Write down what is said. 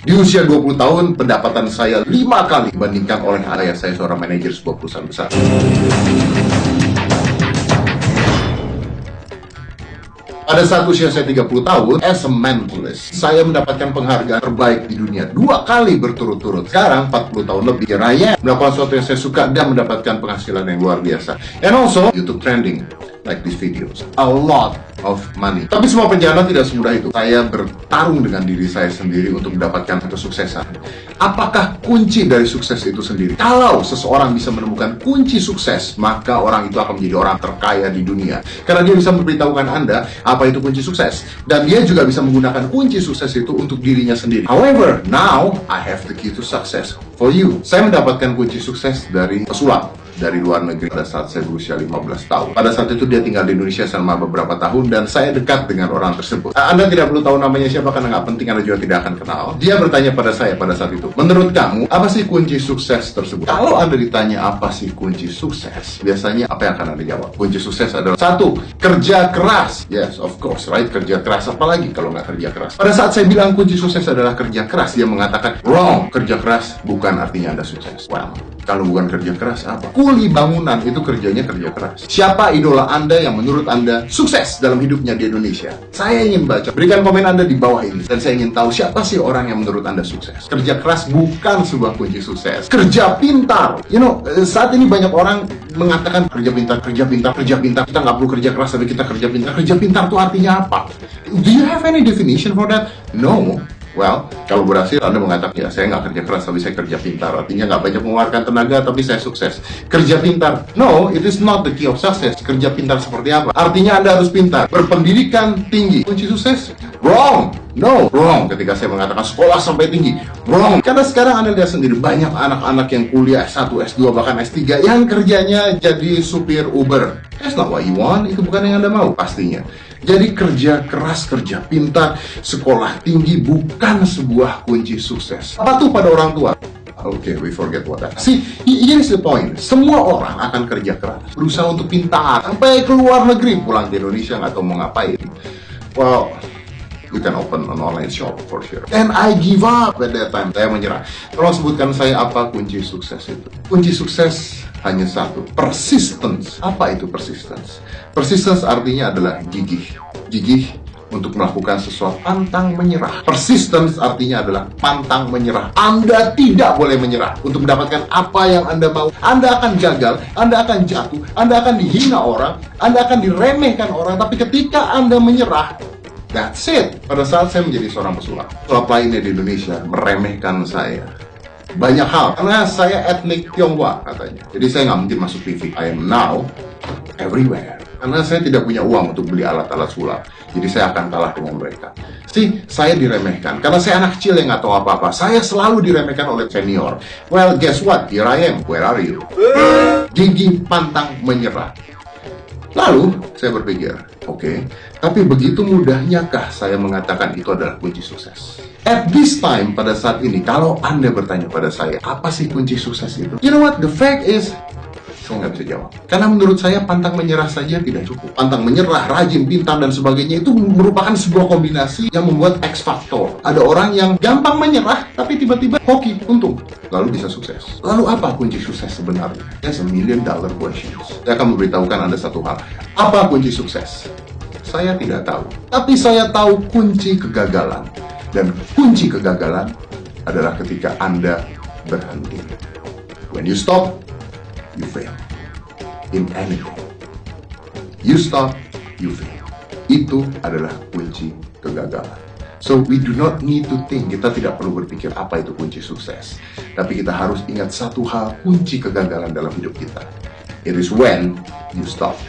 Di usia 20 tahun, pendapatan saya 5 kali dibandingkan oleh ayah saya seorang manajer sebuah perusahaan besar. Pada saat usia saya 30 tahun, as a mentalist, saya mendapatkan penghargaan terbaik di dunia 2 kali berturut-turut. Sekarang 40 tahun lebih, saya melakukan sesuatu yang saya suka dan mendapatkan penghasilan yang luar biasa. And also, YouTube trending, like these videos. A lot of money. Tapi semua perjalanan tidak semudah itu. Saya bertarung dengan diri saya sendiri untuk mendapatkan kesuksesan. Apakah kunci dari sukses itu sendiri? Kalau seseorang bisa menemukan kunci sukses, maka orang itu akan menjadi orang terkaya di dunia. Karena dia bisa memberitahukan Anda apa itu kunci sukses. Dan dia juga bisa menggunakan kunci sukses itu untuk dirinya sendiri. However, now I have the key to success for you. Saya mendapatkan kunci sukses dari pesulap dari luar negeri pada saat saya berusia 15 tahun. Pada saat itu dia tinggal di Indonesia selama beberapa tahun dan saya dekat dengan orang tersebut. Anda tidak perlu tahu namanya siapa karena nggak penting, Anda juga tidak akan kenal. Dia bertanya pada saya pada saat itu, menurut kamu, apa sih kunci sukses tersebut? Kalau Anda ditanya apa sih kunci sukses, biasanya apa yang akan Anda jawab? Kunci sukses adalah 1. Kerja keras. Yes, of course, right? Kerja keras. Apalagi kalau nggak kerja keras? Pada saat saya bilang kunci sukses adalah kerja keras, dia mengatakan, wrong. Kerja keras bukan artinya Anda sukses. Well, kalau bukan kerja keras, apa? Kuli bangunan itu kerjanya kerja keras. Siapa idola Anda yang menurut Anda sukses dalam hidupnya di Indonesia? Saya ingin baca. Berikan komen Anda di bawah ini. Dan saya ingin tahu siapa sih orang yang menurut Anda sukses. Kerja keras bukan sebuah kunci sukses. Kerja pintar. Saat ini banyak orang mengatakan kerja pintar, kerja pintar, kerja pintar. Kita nggak perlu kerja keras, tapi kita kerja pintar. Kerja pintar itu artinya apa? Do you have any definition for that? No. Well, kalau berhasil Anda mengatakan, ya saya nggak kerja keras tapi saya kerja pintar. Artinya nggak banyak mengeluarkan tenaga tapi saya sukses. Kerja pintar. No, it is not the key of success. Kerja pintar seperti apa? Artinya Anda harus pintar. Berpendidikan tinggi. Kunci sukses? Wrong. No, wrong. Ketika saya mengatakan sekolah sampai tinggi. Wrong. Karena sekarang Anda lihat sendiri, banyak anak-anak yang kuliah S1, S2, bahkan S3 yang kerjanya jadi supir Uber. That's not what you want. Itu bukan yang Anda mau pastinya. Jadi kerja keras, kerja pintar, sekolah tinggi bukan sebuah kunci sukses. Apa tuh pada orang tua? Oke, we forget what that. See, here's the point. Semua orang akan kerja keras, berusaha untuk pintar, sampai ke luar negeri, pulang ke Indonesia nggak tahu mau ngapain. Well, you can open an online shop for sure. And I give up at that time. Saya menyerah. Tolong sebutkan saya apa kunci sukses itu. Kunci sukses hanya satu, persistence. Apa itu persistence? Persistence artinya adalah gigih. Gigih untuk melakukan sesuatu, pantang menyerah. Persistence artinya adalah pantang menyerah. Anda tidak boleh menyerah untuk mendapatkan apa yang Anda mau. Anda akan gagal, Anda akan jatuh, Anda akan dihina orang, Anda akan diremehkan orang. Tapi ketika Anda menyerah, that's it. Pada saat saya menjadi seorang pesulap, pesulap lainnya di Indonesia meremehkan saya. Banyak hal, karena saya etnik Tionghoa katanya. Jadi saya nggak mungkin masuk TV. I am now everywhere. Karena saya tidak punya uang untuk beli alat-alat sulap. Jadi saya akan kalah dengan mereka. Saya diremehkan. Karena saya anak kecil yang nggak tahu apa-apa. Saya selalu diremehkan oleh senior. Well, guess what? Here I am. Where are you? Gigih, pantang, menyerah. Lalu, saya berpikir, oke, tapi begitu mudahnyakah saya mengatakan itu adalah kunci sukses? At this time, pada saat ini, kalau Anda bertanya pada saya, apa sih kunci sukses itu? You know what? The fact is, saya nggak bisa jawab. Karena menurut saya, pantang menyerah saja tidak cukup. Pantang menyerah, rajin, pintar, dan sebagainya, itu merupakan sebuah kombinasi yang membuat X factor. Ada orang yang gampang menyerah, tapi tiba-tiba hoki, untung. Lalu bisa sukses. Lalu apa kunci sukses sebenarnya? That's $1 million question. Saya akan memberitahukan Anda satu hal. Apa kunci sukses? Saya tidak tahu. Tapi saya tahu kunci kegagalan. Dan kunci kegagalan adalah ketika Anda berhenti. When you stop, you fail. In anything. You stop, you fail. Itu adalah kunci kegagalan. So we do not need to think. Kita tidak perlu berpikir apa itu kunci sukses. Tapi kita harus ingat satu hal, kunci kegagalan dalam hidup kita. It is when you stop.